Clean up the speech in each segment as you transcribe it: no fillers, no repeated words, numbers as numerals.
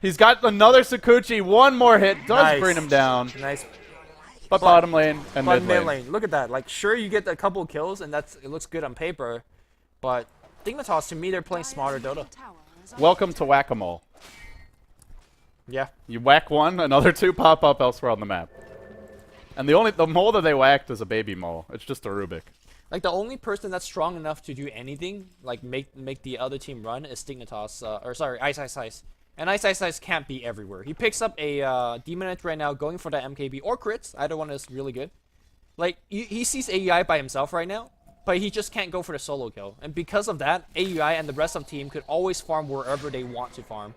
He's got another Sakuchi. One more hit does bring him down. Nice. But bottom lane and mid lane. Look at that. Like, sure, you get a couple kills, and it looks good on paper. But Dignitas, to me, they're playing smarter Dota. Welcome to Whack-A-Mole. Yeah. You whack one, another two pop up elsewhere on the map. And the mole that they whacked is a baby mole. It's just a Rubik. Like, the only person that's strong enough to do anything, like make the other team run, is Dignitas. Ice Ice Ice. And Ice Ice Ice can't be everywhere. He picks up a Demonite right now, going for the MKB or crits. Either one is really good. Like, he sees AUI by himself right now, but he just can't go for the solo kill. And because of that, AUI and the rest of the team could always farm wherever they want to farm.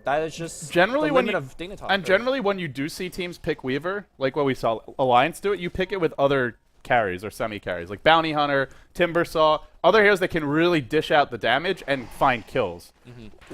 That is just generally the limit of Dignitas. And generally when you do see teams pick Weaver, like what we saw Alliance do it, you pick it with other carries or semi-carries, like Bounty Hunter, Timbersaw, other heroes that can really dish out the damage and find kills.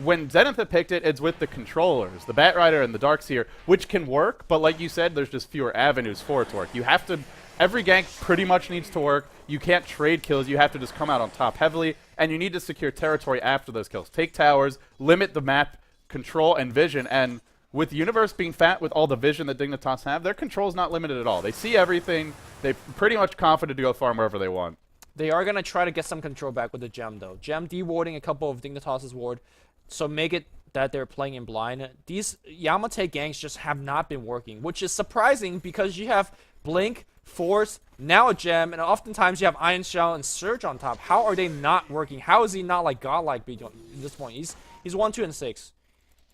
When Zenith had picked it, it's with the controllers, the Batrider and the Darkseer, which can work, but like you said, there's just fewer avenues for it to work. You have to, every gank pretty much needs to work. You can't trade kills, you have to just come out on top heavily, and you need to secure territory after those kills. Take towers, limit the map control and vision, and with Universe being fat with all the vision that Dignitas have, their control is not limited at all. They see everything. They're pretty much confident to go farm wherever they want. They are going to try to get some control back with the Gem, though. Gem dewarding a couple of Dignitas' ward, so make it that they're playing in blind. These Yamate ganks just have not been working, which is surprising because you have Blink, Force, now a Gem, and oftentimes you have Iron Shell and Surge on top. How are they not working? How is he not like godlike at this point? He's 1, 2, and 6.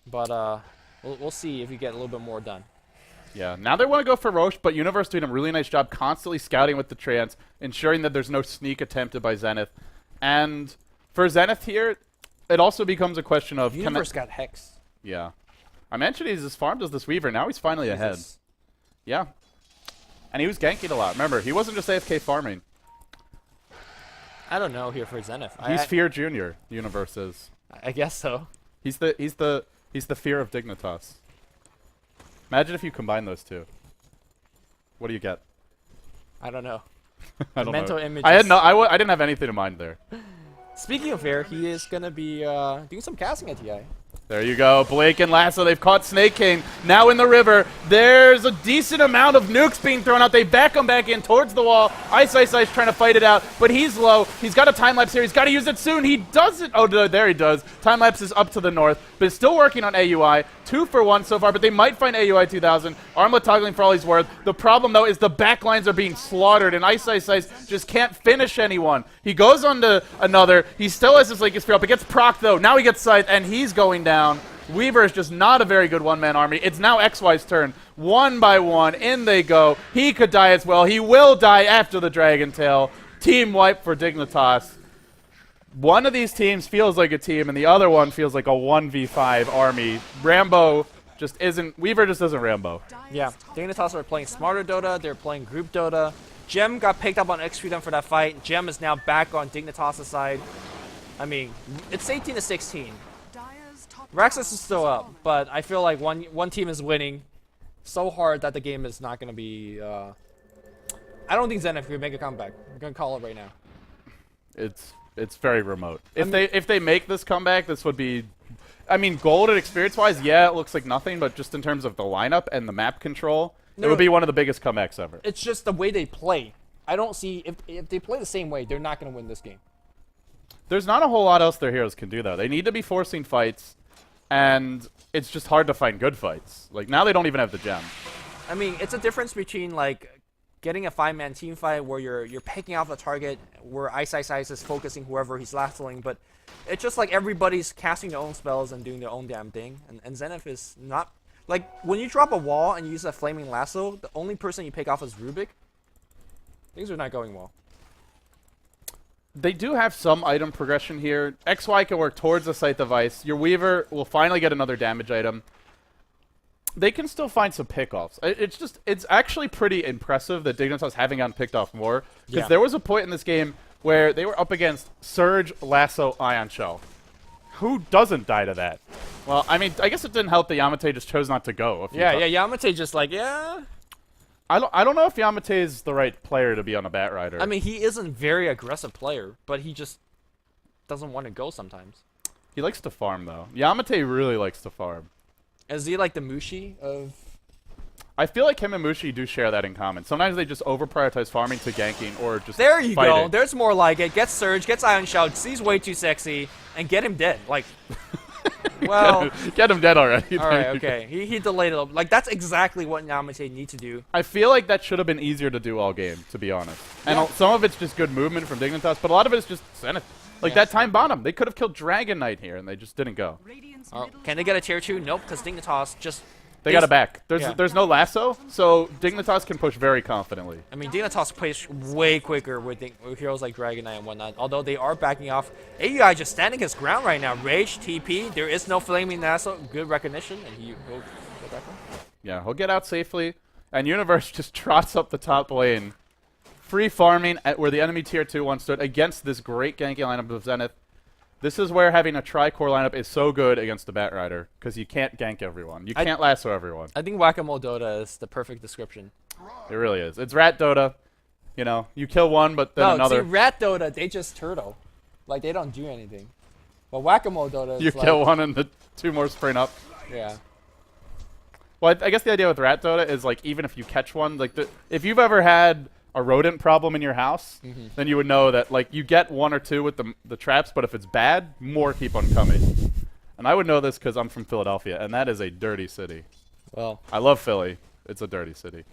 But we'll see if you get a little bit more done. Yeah, now they want to go for Roche, but Universe doing a really nice job constantly scouting with the Trance, ensuring that there's no sneak attempted by Zenith. And for Zenith here, it also becomes a question of... Universe got Hex. Yeah. I mentioned he's as farmed as this Weaver. Now he's finally ahead. Yeah. And he was ganking a lot. Remember, he wasn't just AFK farming. I don't know here for Zenith. He's Fear Junior, Universe is. I guess so. He's the fear of Dignitas. Imagine if you combine those two. What do you get? I don't know. I don't mental know. images. I didn't have anything in mind there. Speaking of fear, he is gonna be doing some casting at TI. There you go. Blake and Lasso, they've caught Snake King. Now in the river, there's a decent amount of nukes being thrown out. They back him back in towards the wall. Ice trying to fight it out, but he's low. He's got a time-lapse here. He's got to use it soon. He does it. Oh, there he does. Time-lapse is up to the north, but it's still working on AUI. 2 for 1 so far, but they might find AUI 2000. Armlet toggling for all he's worth. The problem, though, is the backlines are being slaughtered, and Ice just can't finish anyone. He goes on to another. He still has his Lakers fear up. It gets proc, though. Now he gets Scythe, and he's going down. Weaver is just not a very good one-man army. It's now XY's turn. 1 by 1, in they go. He could die as well. He will die after the Dragon Tail. Team wipe for Dignitas. One of these teams feels like a team, and the other one feels like a 1v5 army. Rambo just isn't... Weaver just isn't Rambo. Yeah, Dignitas are playing smarter Dota. They're playing group Dota. Gem got picked up on XP for that fight. Gem is now back on Dignitas' side. I mean, it's 18 to 16. Raxus is still up, but I feel like one team is winning so hard that the game is not going to be... I don't think Zenith will make a comeback. I'm going to call it right now. It's very remote. If they make this comeback, this would be... I mean, gold and experience-wise, yeah, it looks like nothing, but just in terms of the lineup and the map control, it would be one of the biggest comebacks ever. It's just the way they play. I don't see... If they play the same way, they're not going to win this game. There's not a whole lot else their heroes can do, though. They need to be forcing fights. And it's just hard to find good fights. Like, now they don't even have the gem. I mean, it's a difference between, like, getting a 5-man team fight where you're picking off a target, where Ice is focusing whoever he's lassoing, but it's just like everybody's casting their own spells and doing their own damn thing. And Zenith is not... Like, when you drop a wall and you use a flaming lasso, the only person you pick off is Rubik. Things are not going well. They do have some item progression here. XY can work towards the Scythe of Ice. Your Weaver will finally get another damage item. They can still find some pickoffs. It's actually pretty impressive that Dignitas having gotten picked off more. Because there was a point in this game where they were up against Surge, Lasso, Ion Shell. Who doesn't die to that? Well, I mean, I guess it didn't help that Yamate just chose not to go. Yeah, Yamate just like, yeah... I don't know if Yamate is the right player to be on a Batrider. I mean, he isn't a very aggressive player, but he just doesn't want to go sometimes. He likes to farm, though. Yamate really likes to farm. Is he like the Mushi of... I feel like him and Mushi do share that in common. Sometimes they just over-prioritize farming to ganking or just There you fighting. go. There's more like it. Gets Surge, gets Ion Shout, sees way too sexy, and get him dead. Like, well... Get him dead already. Alright, okay. He delayed it a little. Like, that's exactly what Yamate need to do. I feel like that should have been easier to do all game, to be honest. And Yeah. some of it's just good movement from Dignitas, but a lot of it is just Zenith. Like, Yeah. that time bottom. They could have killed Dragon Knight here, and they just didn't go. Oh, can they get a tier 2? Nope, because Dignitas just... They got it back. Yeah. There's no lasso, so Dignitas can push very confidently. I mean, Dignitas plays way quicker with heroes like Dragon Knight and whatnot, although they are backing off. AUI just standing his ground right now. Rage, TP, there is no Flaming Lasso. Good recognition, and he'll go back on. Yeah, he'll get out safely. And Universe just trots up the top lane. Free farming at where the enemy tier 2 once stood against this great ganking lineup of Zenith. This is where having a tri-core lineup is so good against the Bat Rider, because you can't gank everyone. You can't lasso everyone. I think Whack-A-Mole Dota is the perfect description. It really is. It's Rat Dota. You know, you kill one, but then No, another. see, Rat Dota, they just turtle. Like, they don't do anything. But Whack-A-Mole Dota is You like, kill one and the two more spring up. Yeah. Well, I guess the idea with Rat Dota is, like, even if you catch one, like, if you've ever had a rodent problem in your house, then you would know that, like, you get one or two with the traps, but if it's bad, more keep on coming. And I would know this because I'm from Philadelphia, and that is a dirty city. Well, I love Philly. It's a dirty city.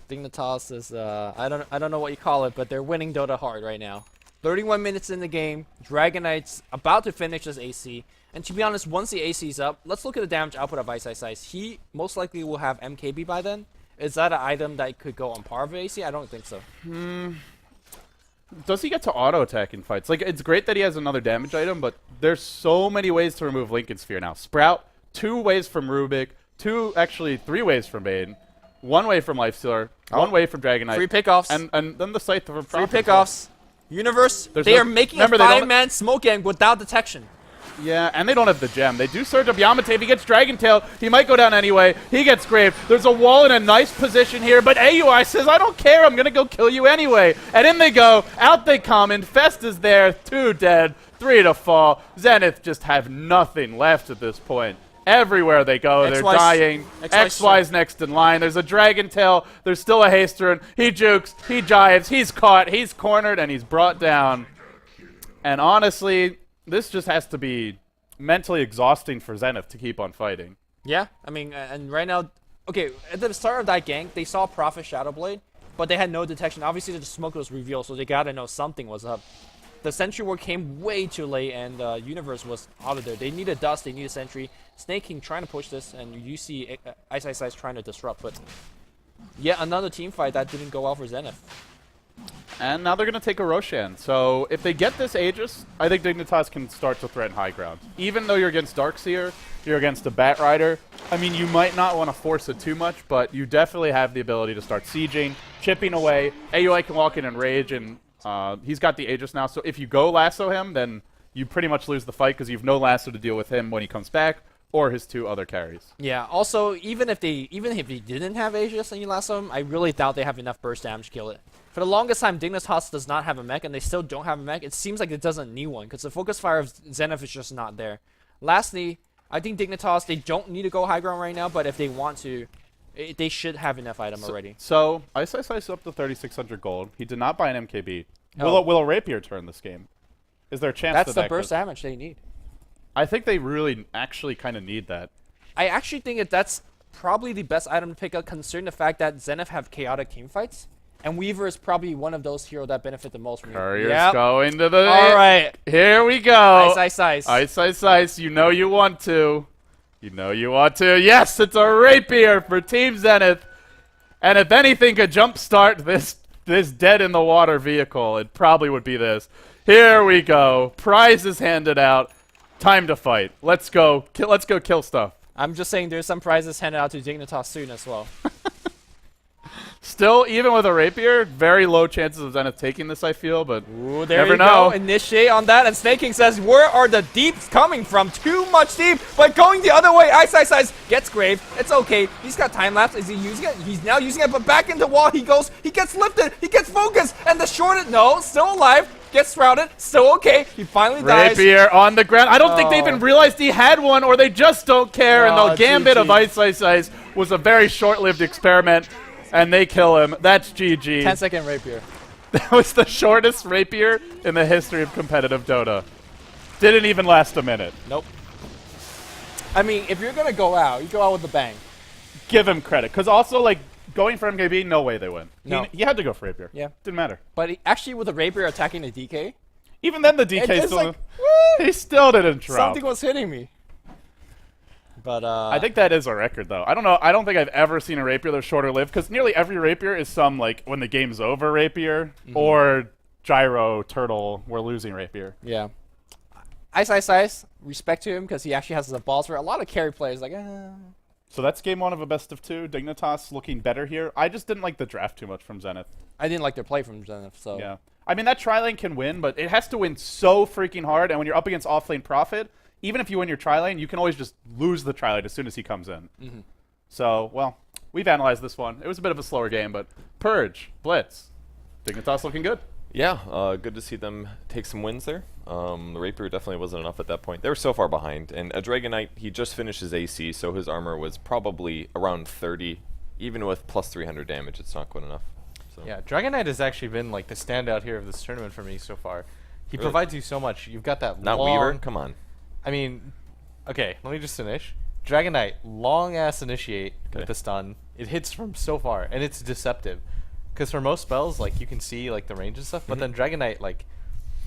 Dignitas is, I don't know what you call it, but they're winning Dota hard right now. 31 minutes in the game. Dragon Knight's about to finish his AC. And to be honest, once the AC is up, let's look at the damage output of Ice Ice Ice. He most likely will have MKB by then. Is that an item that could go on par with AC? I don't think so. Does he get to auto attack in fights? Like, it's great that he has another damage item, but there's so many ways to remove Lincoln Sphere now. Sprout, 2 ways from Rubik, 3 ways from Bane, 1 way from Lifestealer, 1 way from Dragon Knight. Free pickoffs. And then the Scythe for Free pickoffs. Universe, There's they no- are making remember, a they don't- 5-man smoke gang without detection. Yeah, and they don't have the gem. They do surge up Yamate. If he gets Dragon Tail, he might go down anyway. He gets Grave. There's a wall in a nice position here, but AUI says, I don't care. I'm going to go kill you anyway. And in they go. Out they come. Infest is there. 2 dead. 3 to fall. Zenith just have nothing left at this point. Everywhere they go, they're dying. XY's next in line. There's a Dragon Tail. There's still a Haste Rune. He jukes. He jives. He's caught. He's cornered, and he's brought down. And honestly, this just has to be mentally exhausting for Zenith to keep on fighting. Yeah, I mean, and right now, okay, at the start of that gank, they saw Prophet Shadowblade, but they had no detection. Obviously, the smoke was revealed, so they gotta know something was up. The Sentry Ward came way too late, and Universe was out of there. They needed Dust, they needed Sentry. Snake King trying to push this, and you see Ice Ice Ice trying to disrupt, but yet another team fight that didn't go well for Zenith. And now they're going to take a Roshan. So if they get this Aegis, I think Dignitas can start to threaten high ground. Even though you're against Darkseer, you're against a Bat Rider. I mean, you might not want to force it too much, but you definitely have the ability to start sieging, chipping away. AUI can walk in and rage, and he's got the Aegis now. So if you go lasso him, then you pretty much lose the fight because you have no lasso to deal with him when he comes back or his 2 other carries. Yeah, also, even if they didn't have Aegis and you lasso him, I really doubt they have enough burst damage to kill it. For the longest time, Dignitas does not have a mech, and they still don't have a mech. It seems like it doesn't need one, because the focus fire of Zenith is just not there. Lastly, I think Dignitas, they don't need to go high ground right now, but if they want to, they should have enough item already. So, Ice Ice Ice up to 3,600 gold. He did not buy an MKB. Oh. Will a Rapier turn this game? Is there a chance That's that the burst damage they need. I think they really actually kind of need that. I actually think that that's probably the best item to pick up, considering the fact that Zenith have chaotic team fights. And Weaver is probably one of those heroes that benefit the most from it. Courier's going to the... All right. Here we go. Ice, Ice, Ice. Ice, Ice, Ice. You know you want to. You know you want to. Yes, it's a Rapier for Team Zenith. And if anything could jumpstart this dead-in-the-water vehicle, it probably would be this. Here we go. Prizes handed out. Time to fight. Let's go. Let's go kill stuff. I'm just saying there's some prizes handed out to Dignitas soon as well. Still, even with a Rapier, very low chances of Zenith taking this, I feel, but Ooh, there never you know. go. Initiate on that, and Snake King says, where are the deeps coming from? Too much deep, but going the other way. Ice, Ice, Ice gets Grave. It's okay. He's got time lapse. Is he using it? He's now using it, but back into wall he goes. He gets lifted. He gets focused, and the shorted, no, still alive. Gets shrouded. Still okay. He finally dies. Rapier on the ground. I don't think they Oh. even realized he had one, or they just don't care. And the Oh, gambit of GG. Ice was a very short-lived experiment, and they kill him. That's GG. 10-second rapier. That was the shortest rapier in the history of competitive Dota. Didn't even last a minute. Nope. I mean, if you're gonna go out, you go out with a bang. Give him credit, because also like going for MKB, no way they win. No. He had to go for rapier. Yeah. Didn't matter. But actually, with a rapier attacking the DK, Even then, the DK it's still like, he still didn't drop. something was hitting me. But I think that is a record, though. I don't know. I don't think I've ever seen a rapier that's shorter lived, because nearly every rapier is some like when the game's over rapier or gyro turtle. We're losing rapier. yeah. Ice. Respect to him because he actually has the balls for a lot of carry players. Like, So that's game one of a best of two. Dignitas looking better here. I just didn't like the draft too much from Zenith. I didn't like their play from Zenith. So Yeah. I mean, that tri-lane can win, but it has to win so freaking hard. And when you're up against off-lane Prophet, even if you win your tri-lane, you can always just lose the tri-lane as soon as he comes in. So, well, we've analyzed this one. It was a bit of a slower game, but Purge, Blitz, Dignitas looking good. Yeah, good to see them take some wins there. The Rapier definitely wasn't enough at that point. They were so far behind. And a Dragon Knight, he just finished his AC, so his armor was probably around 30. Even with plus 300 damage, it's not good enough. So. Yeah, Dragon Knight has actually been like the standout here of this tournament for me so far. He Really? provides you so much. You've got that Not long, Weaver? Come on. I mean, okay, let me just finish. Dragon Knight, long ass initiate with the stun. It hits from so far, and it's deceptive. Because for most spells, like you can see like the range and stuff, but then Dragon Knight, like,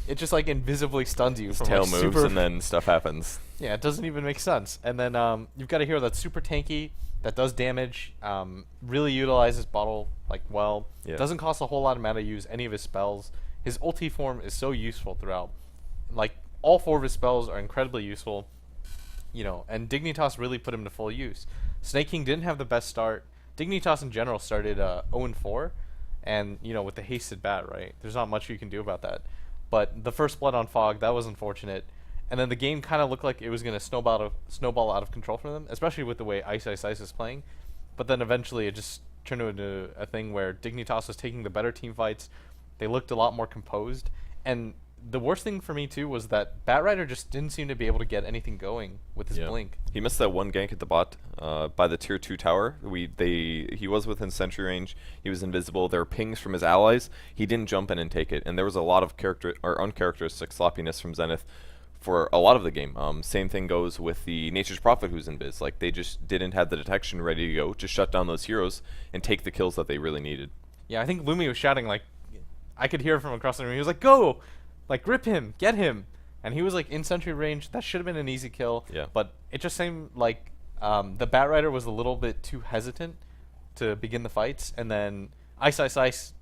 it just like invisibly stuns you His from tail like, moves super. and then stuff happens. Yeah, it doesn't even make sense. And then you've got a hero that's super tanky, that does damage, really utilizes bottle like well. Yeah. Doesn't cost a whole lot of mana to use any of his spells. His ulti form is so useful throughout. Like all four of his spells are incredibly useful. You know, and Dignitas really put him to full use. Snake King didn't have the best start. Dignitas in general started 0-4, and you know with the hasted bat, right? There's not much you can do about that. But the first blood on Fog, that was unfortunate. And then the game kind of looked like it was going to snowball out of control for them, especially with the way Ice is playing. But then eventually it just turned into a thing where Dignitas was taking the better team fights. They looked a lot more composed. And the worst thing for me, too, was that Batrider just didn't seem to be able to get anything going with his blink. He missed that one gank at the bot by the tier 2 tower. He was within sentry range. He was invisible. There were pings from his allies. He didn't jump in and take it. And there was a lot of uncharacteristic sloppiness from Zenith for a lot of the game. Same thing goes with the Nature's Prophet who's in biz. Like, they just didn't have the detection ready to go to shut down those heroes and take the kills that they really needed. Yeah, I think Lumi was shouting, like, I could hear from across the room. He was like, go! Like, grip him! Get him! And he was, like, in sentry range. That should have been an easy kill. Yeah. But it just seemed like the Batrider was a little bit too hesitant to begin the fights. And then Ice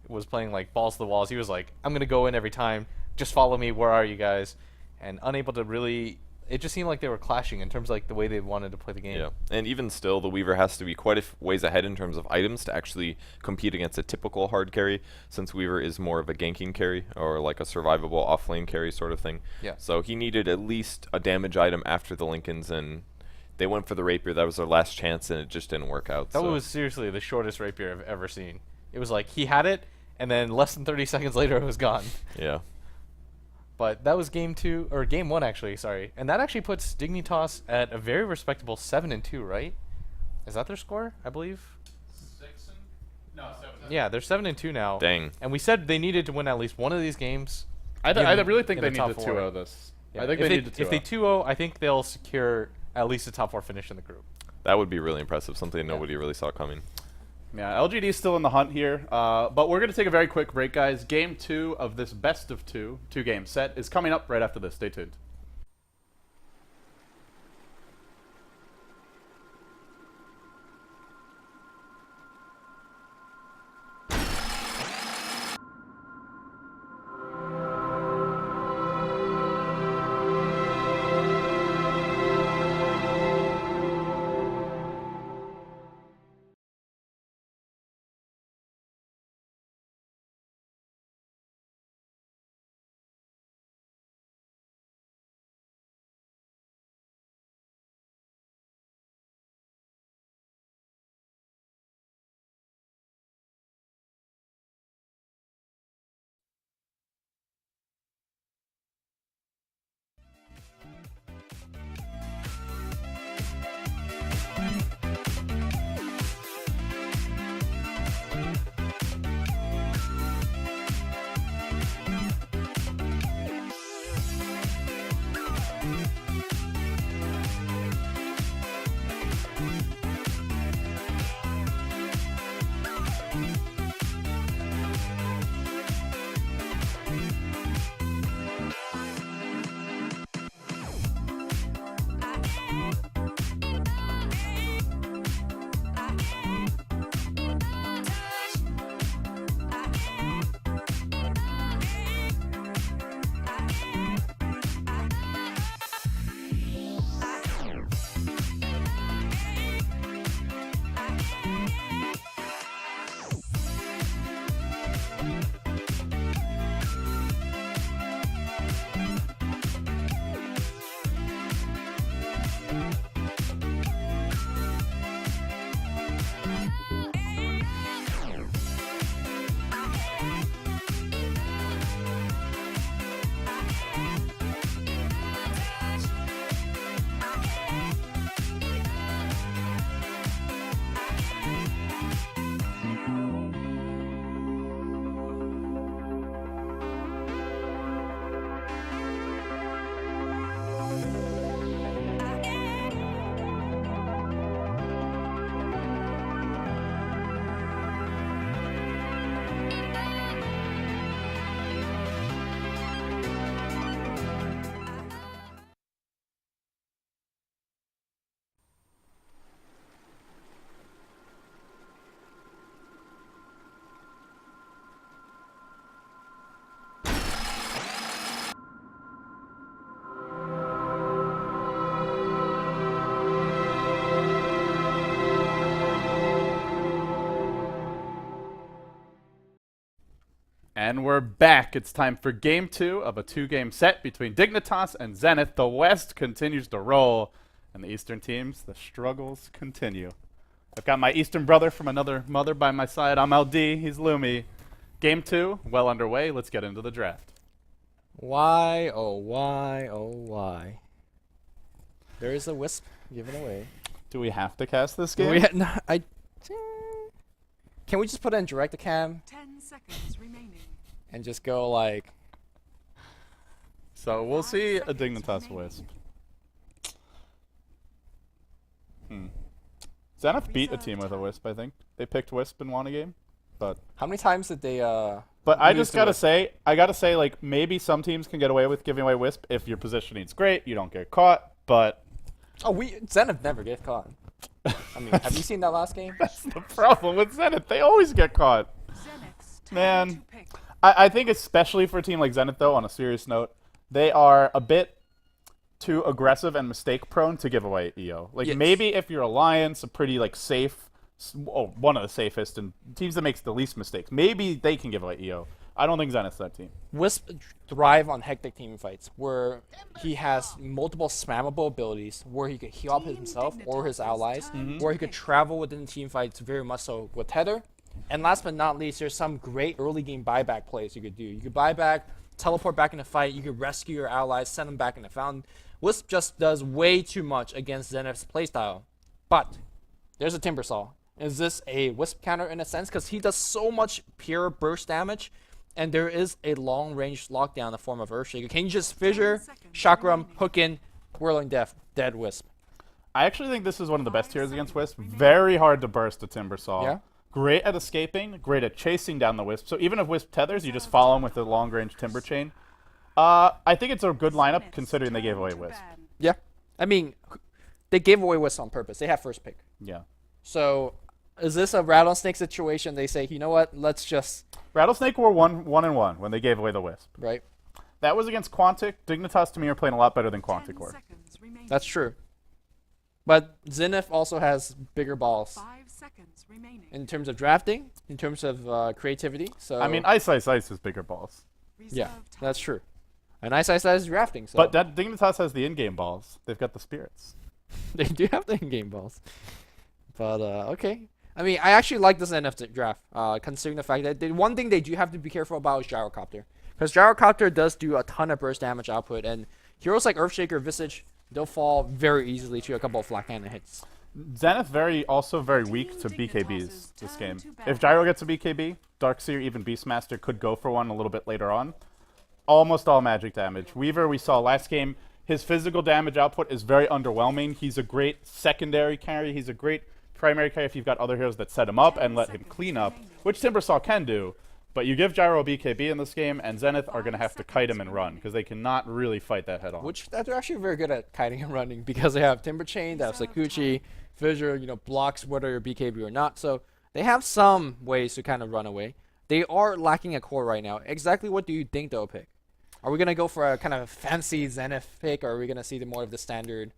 was playing, like, balls to the walls. He was like, I'm going to go in every time. Just follow me. Where are you guys? And unable to really... It just seemed like they were clashing in terms of like the way they wanted to play the game. Yeah, and even still, the Weaver has to be quite a ways ahead in terms of items to actually compete against a typical hard carry, since Weaver is more of a ganking carry, or like a survivable off-lane carry sort of thing. Yeah. So he needed at least a damage item after the Lincolns, and they went for the Rapier. That was their last chance, and it just didn't work out. That so. was seriously the shortest rapier I've ever seen. It was like he had it, and then less than 30 seconds later it was gone. Yeah. But that was game one actually, sorry. And that actually puts Dignitas at a very respectable 7-2, right? Is that their score, I believe? 7. Yeah, they're 7-2 now. Dang. And we said they needed to win at least one of these games. I really think in they the need top to four. 2-0 this. Yeah. I think if they need to 2-0. If they 2-0, I think they'll secure at least a top 4 finish in the group. That would be really impressive, something nobody really saw coming. Yeah, LGD is still in the hunt here, but we're going to take a very quick break, guys. Game 2 of this best of two-game set is coming up right after this. Stay tuned. And we're back. It's time for game 2 of a 2-game set between Dignitas and Zenith. The West continues to roll, and the Eastern teams, the struggles continue. I've got my Eastern brother from another mother by my side. I'm LD, he's Lumi. Game 2, well underway. Let's get into the draft. Why, oh why, oh why. There is a Wisp given away. Do we have to cast this game? Can we just put it in direct to cam 10 seconds remaining. and just go like... So we'll see a Dignitas Wisp. Zenith beat a team with a Wisp, I think. They picked Wisp and won a game. But How many times did they But I lose just to gotta Wisp? say, like, maybe some teams can get away with giving away Wisp if your positioning's great, you don't get caught, but Oh, Zenith never get caught. I mean, have you seen that last game? that's the problem with Zenith. They always get caught. Zenith's turn Man. to pick. I think especially for a team like Zenith, though, on a serious note, they are a bit too aggressive and mistake-prone to give away EO. Like, Yes. maybe if your Alliance, a pretty, like, safe, one of the safest, and teams that makes the least mistakes, maybe they can give away EO. I don't think Zenith's that team. Wisp thrive on hectic team fights where he has multiple spammable abilities, where he could heal up himself or his allies, where he could travel within team fights very much so with Tether. And last but not least, there's some great early game buyback plays you could do. You could buy back, teleport back in the fight, you could rescue your allies, send them back in the fountain. Wisp just does way too much against Zenith's playstyle. But there's a Timbersaw. Is this a Wisp counter in a sense? Because he does so much pure burst damage, and there is a long-range lockdown in the form of Earthshaker. Can you just fissure, chakram, hook in, whirling death, dead Wisp? I actually think this is one of the best tiers against Wisp. Very hard to burst a Timbersaw. Yeah. Great at escaping, great at chasing down the Wisp. So even if Wisp tethers, you just follow him with the long-range Timber Chain. I think it's a good lineup considering they gave away Wisp. Yeah. I mean, they gave away Wisp on purpose. They have first pick. Yeah. So is this a Rattlesnake situation? They say, you know what, let's just... Rattlesnake were 1-1 when they gave away the Wisp. Right? That was against Quantic. Dignitas to me are playing a lot better than Quantic were. That's true. But Zenith also has bigger balls 5 seconds remaining. in terms of drafting, in terms of creativity. So I mean, Ice is bigger balls. yeah, Reserve time. that's true. And Ice is drafting, so But that Dignitas has the in-game balls. They've got the spirits. they do have the in-game balls. But okay. I mean, I actually like this Zenith draft, considering the fact that the one thing they do have to be careful about is Gyrocopter. Because Gyrocopter does do a ton of burst damage output, and heroes like Earthshaker, Visage, they'll fall very easily to a couple of flat cannon hits. Zenith also very weak to BKBs this game. If Gyro gets a BKB, Darkseer, even Beastmaster could go for one a little bit later on. Almost all magic damage. Weaver, we saw last game, his physical damage output is very underwhelming. He's a great secondary carry. He's a great primary carry if you've got other heroes that set him up and let him clean up, which Timbersaw can do. But you give Gyro a BKB in this game, and Zenith are going to have to kite him and run, because they cannot really fight that head on. Which they're actually very good at kiting and running because they have Timber Chain, they have Sakuchi, Fissure, blocks whether you're BKB or not. So they have some ways to kind of run away. They are lacking a core right now. Exactly what do you think they'll pick? Are we going to go for a kind of fancy Zenith pick, or are we going to see more of the standard?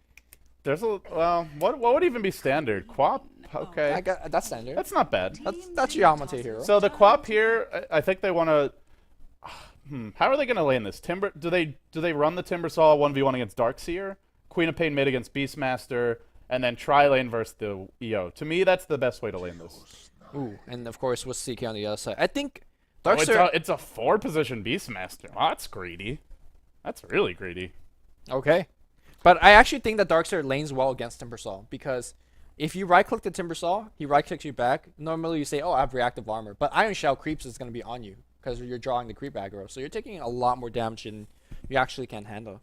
There's a, well, what would even be standard? Quap? Okay. That's standard. That's not bad. That's Yamate hero. So the Quap here, I think they want to... How are they going to lane this? Do they run the Timbersaw 1v1 against Darkseer? Queen of Pain mid against Beastmaster, and then tri-lane versus the EO. To me, that's the best way to lane this. Ooh, and of course with CK on the other side. I think Oh, Darkseer... it's a 4-position Beastmaster. Oh, that's greedy. That's really greedy. Okay. But I actually think that Darkseer lanes well against Timbersaw, because if you right-click the Timbersaw, he right-clicks you back. Normally you say, oh, I have reactive armor. But Iron Shell creeps is going to be on you, because you're drawing the creep aggro. So you're taking a lot more damage than you actually can handle.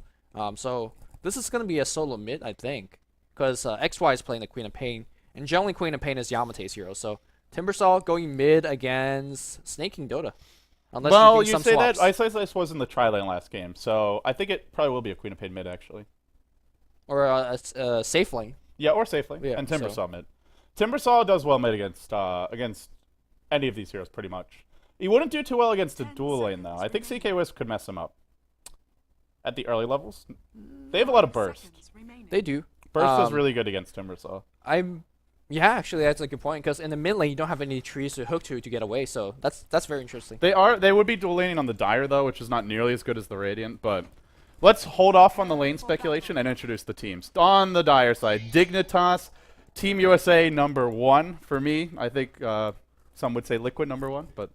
So this is going to be a solo mid, I think, because XY is playing the Queen of Pain, and generally Queen of Pain is Yamate's hero. So Timbersaw going mid against Snake King Dota. Unless Well, do you some say swaps. that Ice was in the tri-lane last game, so I think it probably will be a Queen of Pain mid, actually. Or a safe lane. Yeah, or safely. Yeah, and Timbersaw so- mid. Timbersaw does well mid against any of these heroes, pretty much. He wouldn't do too well against a dual lane, though. I think CK Wisp could mess him up. At the early levels. They have a lot of burst. They do. Burst is really good against Timbersaw. I'm Yeah, actually, that's a good point, because in the mid lane, you don't have any trees to hook to get away, so that's very interesting. They would be dual laning on the Dire, though, which is not nearly as good as the Radiant, but let's hold off on the lane speculation and introduce the teams. On the Dire side, Dignitas, Team USA #1 for me. I think some would say Liquid #1, but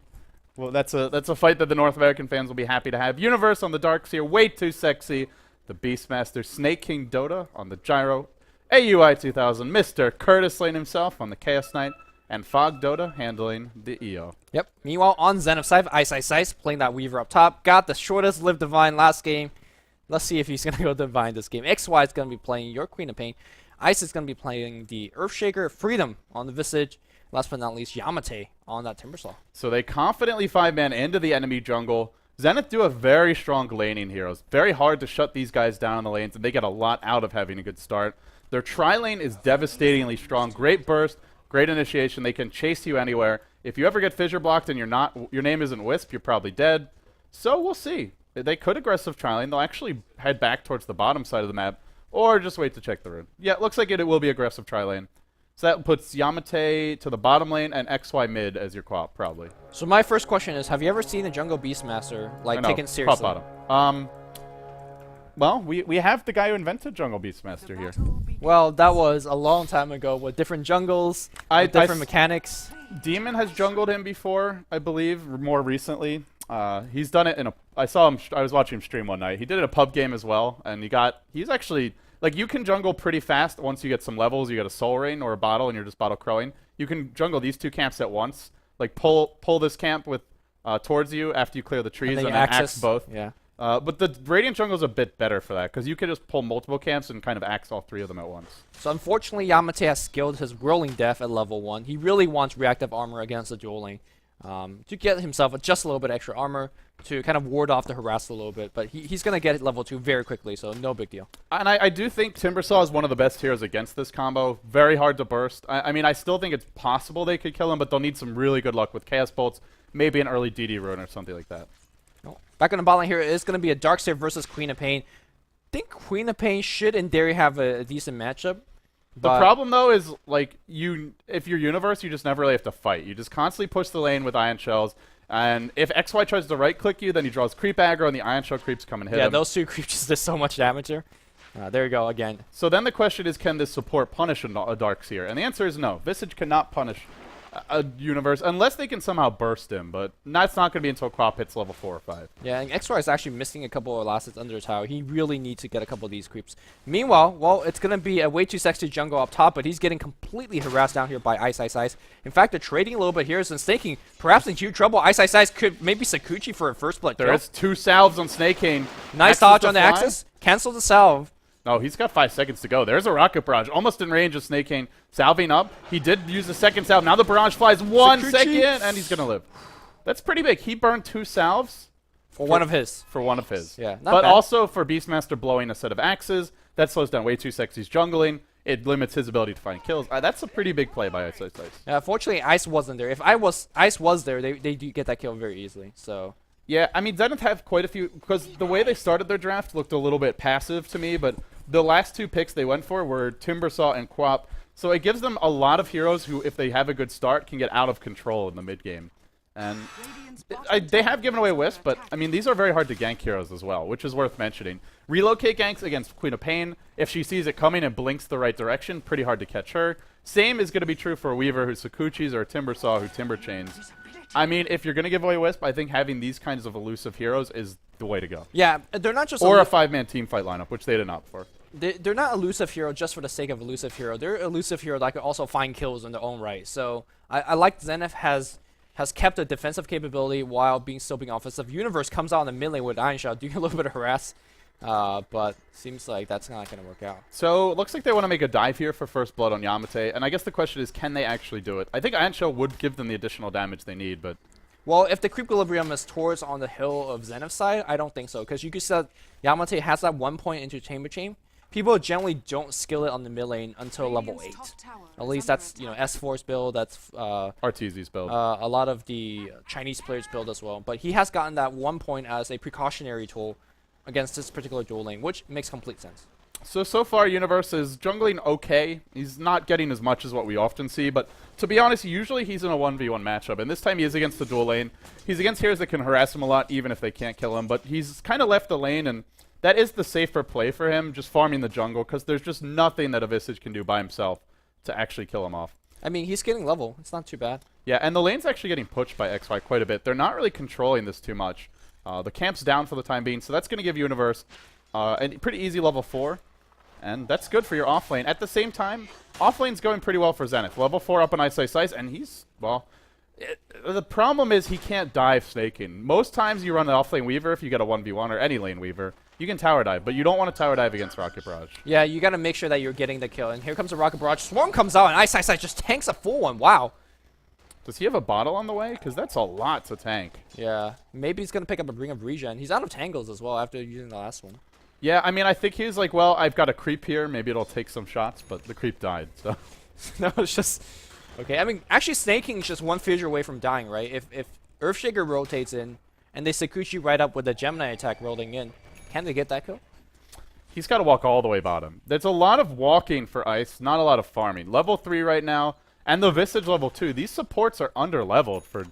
well, that's a fight that the North American fans will be happy to have. Universe on the Darkseer, way too sexy. The Beastmaster, Snake King Dota on the Gyro. AUI 2000, Mr. Curtis Lane himself on the Chaos Knight, and Fog Dota handling the EO. Yep. Meanwhile, on Zen of Scythe, Ice playing that Weaver up top. Got the shortest Live Divine last game. Let's see if he's going to go Divine this game. XY is going to be playing your Queen of Pain. Ice is going to be playing the Earthshaker. Freedom on the Visage. Last but not least, Yamate on that Timbersaw. So they confidently 5-man into the enemy jungle. Zenith do have very strong laning heroes. Very hard to shut these guys down in the lanes, and they get a lot out of having a good start. Their tri-lane is devastatingly strong. Great burst, great initiation. They can chase you anywhere. If you ever get fissure blocked and your name isn't Wisp, you're probably dead. So we'll see. They could aggressive tri-lane. They'll actually head back towards the bottom side of the map, or just wait to check the rune. Yeah, it looks like it will be aggressive tri-lane. So that puts Yamate to the bottom lane and XY mid as your co-op, probably. So my first question is, have you ever seen a Jungle Beastmaster taken seriously? Top bottom. Well, we have the guy who invented Jungle Beastmaster here. Well, that was a long time ago with different jungles, with different mechanics. Demon has jungled him before, I believe, more recently. He's done it in a... I was watching him stream one night. He did it in a pub game as well, and he's actually... Like, you can jungle pretty fast once you get some levels. You get a Soul Rain or a bottle, and you're just bottle crowing. You can jungle these two camps at once. Like, pull this camp with towards you after you clear the trees, and then axe both. Yeah. But the Radiant jungle's a bit better for that, because you can just pull multiple camps and kind of axe all three of them at once. So unfortunately, Yamate has skilled his Whirling Death at level 1. He really wants reactive armor against the dual lane to get himself just a little bit extra armor to kind of ward off the harass a little bit. But he's going to get it level 2 very quickly, so no big deal. And I do think Timbersaw is one of the best heroes against this combo. Very hard to burst. I mean, I still think it's possible they could kill him, but they'll need some really good luck with Chaos Bolts, maybe an early DD rune or something like that. Back on the bot lane here, it is going to be a Darkseer versus Queen of Pain. I think Queen of Pain should, in theory, have a decent matchup. The problem, though, is, like, if you're Universe, you just never really have to fight. You just constantly push the lane with Ion Shells, and if XY tries to right-click you, then he draws creep aggro, and the Ion Shell creeps come and hit him. Yeah, those two creeps just did so much damage here. There you go, again. So then the question is, can this support punish a Darkseer? And the answer is no. Visage cannot punish a Universe unless they can somehow burst him, but that's not going to be until Quap hits level 4 or 5. Yeah, and XY is actually missing a couple of Elastic under the tower. He really needs to get a couple of these creeps. Meanwhile, well, it's going to be a way too sexy jungle up top, but he's getting completely harassed down here by Ice. In fact, they're trading a little bit here. And Snake King perhaps in huge trouble. Ice could maybe Sakuchi for a first blood kill. There is 2 salves on Snake King. Nice dodge on the Axis. Cancel the salve. No, he's got 5 seconds to go. There's a rocket barrage, almost in range of Snake King. Salving up. He did use the second salve. Now the barrage flies 1 second, and he's going to live. That's pretty big. He burned 2 salves. For one of his. For one of his. Yeah, but also for Beastmaster blowing a set of axes. That slows down way too sexy's jungling. It limits his ability to find kills. That's a pretty big play by Ice. Yeah, fortunately, Ice wasn't there. If Ice was there, they do get that kill very easily. So... Yeah, I mean, Zenith have quite a few, because the way they started their draft looked a little bit passive to me, but the last 2 picks they went for were Timbersaw and Quap, so it gives them a lot of heroes who, if they have a good start, can get out of control in the mid game. And they have given away Wisp, but, I mean, these are very hard to gank heroes as well, which is worth mentioning. Relocate ganks against Queen of Pain. If she sees it coming and blinks the right direction, pretty hard to catch her. Same is going to be true for a Weaver who Sakuchis or a Timbersaw who Timber Chains. I mean, if you're going to give away Wisp, I think having these kinds of elusive heroes is the way to go. Yeah, they're not just... Or a 5-man team fight lineup, which they did not for. They're not elusive hero just for the sake of elusive hero. They're elusive hero that can also find kills in their own right. So I like Zenith has kept a defensive capability while still being offensive. Universe comes out in the mid lane with Iron Shell, doing a little bit of harass. But seems like that's not going to work out. So it looks like they want to make a dive here for first blood on Yamate, and I guess the question is, can they actually do it? I think Iron Shell would give them the additional damage they need, but... Well, if the creep equilibrium is towards on the hill of Zenith's side, I don't think so, because you could see that Yamate has that 1 point into Chamber Chain. People generally don't skill it on the mid lane until level 8. At least that's, S4's build, that's Arteezy's build. A lot of the Chinese players' build as well. But he has gotten that 1 point as a precautionary tool against this particular dual lane, which makes complete sense. So far, Universe is jungling okay. He's not getting as much as what we often see, but to be honest, usually he's in a 1v1 matchup, and this time he is against the dual lane. He's against heroes that can harass him a lot, even if they can't kill him, but he's kind of left the lane, and that is the safer play for him, just farming the jungle, because there's just nothing that a Visage can do by himself to actually kill him off. I mean, he's getting level. It's not too bad. Yeah, and the lane's actually getting pushed by XY quite a bit. They're not really controlling this too much. The camp's down for the time being, so that's going to give Universe a pretty easy level 4. And that's good for your offlane. At the same time, offlane's going pretty well for Zenith. Level 4 up on Ice Ice Ice, and he's, well, the problem is he can't dive snaking. Most times you run an offlane Weaver if you get a 1v1 or any lane Weaver. You can tower dive, but you don't want to tower dive against Rocket Barrage. Yeah, you got to make sure that you're getting the kill. And here comes a Rocket Barrage. Swarm comes out, and Ice Ice Ice just tanks a full one. Wow. Does he have a bottle on the way? Because that's a lot to tank. Yeah, maybe he's going to pick up a Ring of Regen. He's out of tangles as well after using the last one. Yeah, I mean, I think he's like, well, I've got a creep here. Maybe it'll take some shots, but the creep died, so. No, it's just... Okay, I mean, actually, Snake King is just one fissure away from dying, right? If Earthshaker rotates in, and they Sakuchi right up with the Gemini attack rolling in, can they get that kill? He's got to walk all the way bottom. There's a lot of walking for Ice, not a lot of farming. Level 3 right now, and the Visage level 2. These supports are under-leveled for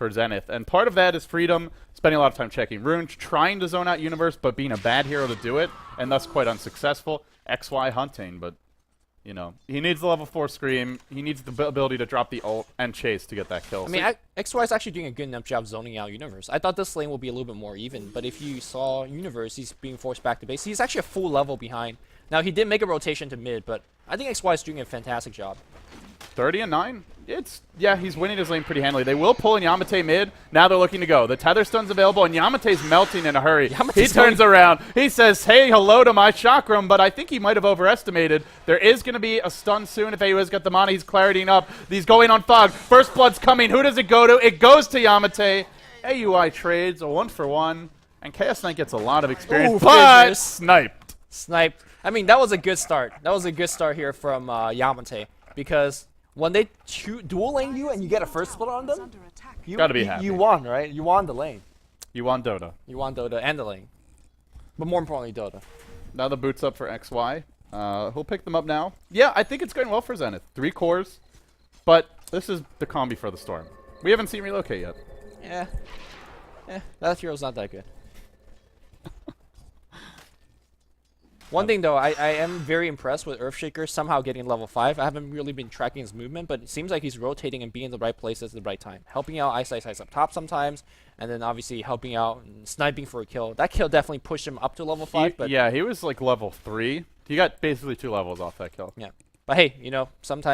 Zenith, and part of that is Freedom, spending a lot of time checking runes, trying to zone out Universe, but being a bad hero to do it, and thus quite unsuccessful. XY hunting, but, you know, he needs the level 4 Scream, he needs the ability to drop the ult and chase to get that kill. I mean, XY is actually doing a good enough job zoning out Universe. I thought this lane would be a little bit more even, but if you saw Universe, he's being forced back to base. He's actually a full level behind. Now, he did make a rotation to mid, but I think XY is doing a fantastic job. 30 and 9? Yeah, he's winning his lane pretty handily. They will pull in Yamate mid. Now they're looking to go. The tether stun's available, and Yamate's melting in a hurry. He turns around. He says, hey, hello to my chakram, but I think he might have overestimated. There is going to be a stun soon if AU's got the mana. He's claritying up. He's going on Fog. First Blood's coming. Who does it go to? It goes to Yamate. AUI trades a 1-for-1, and Chaos Knight gets a lot of experience, Ooh, but sniped. Sniped. I mean, that was a good start. That was a good start here from Yamate, because when they dual lane you and you get a first split on them, Under attack. you, Gotta be happy. you won, right? You won the lane. You want Dota. You won Dota and the lane. But more importantly, Dota. Now the boot's up for XY. He'll pick them up now. Yeah, I think it's going well for Zenith. 3 cores, but this is the combi for the Storm. We haven't seen Relocate yet. Yeah. That hero's not that good. One thing though, I am very impressed with Earthshaker somehow getting level 5. I haven't really been tracking his movement, but it seems like he's rotating and being in the right places at the right time. Helping out Ice Ice Ice up top sometimes, and then obviously helping out and sniping for a kill. That kill definitely pushed him up to level 5. But yeah, he was like level 3. He got basically 2 levels off that kill. yeah. But hey, you know, sometimes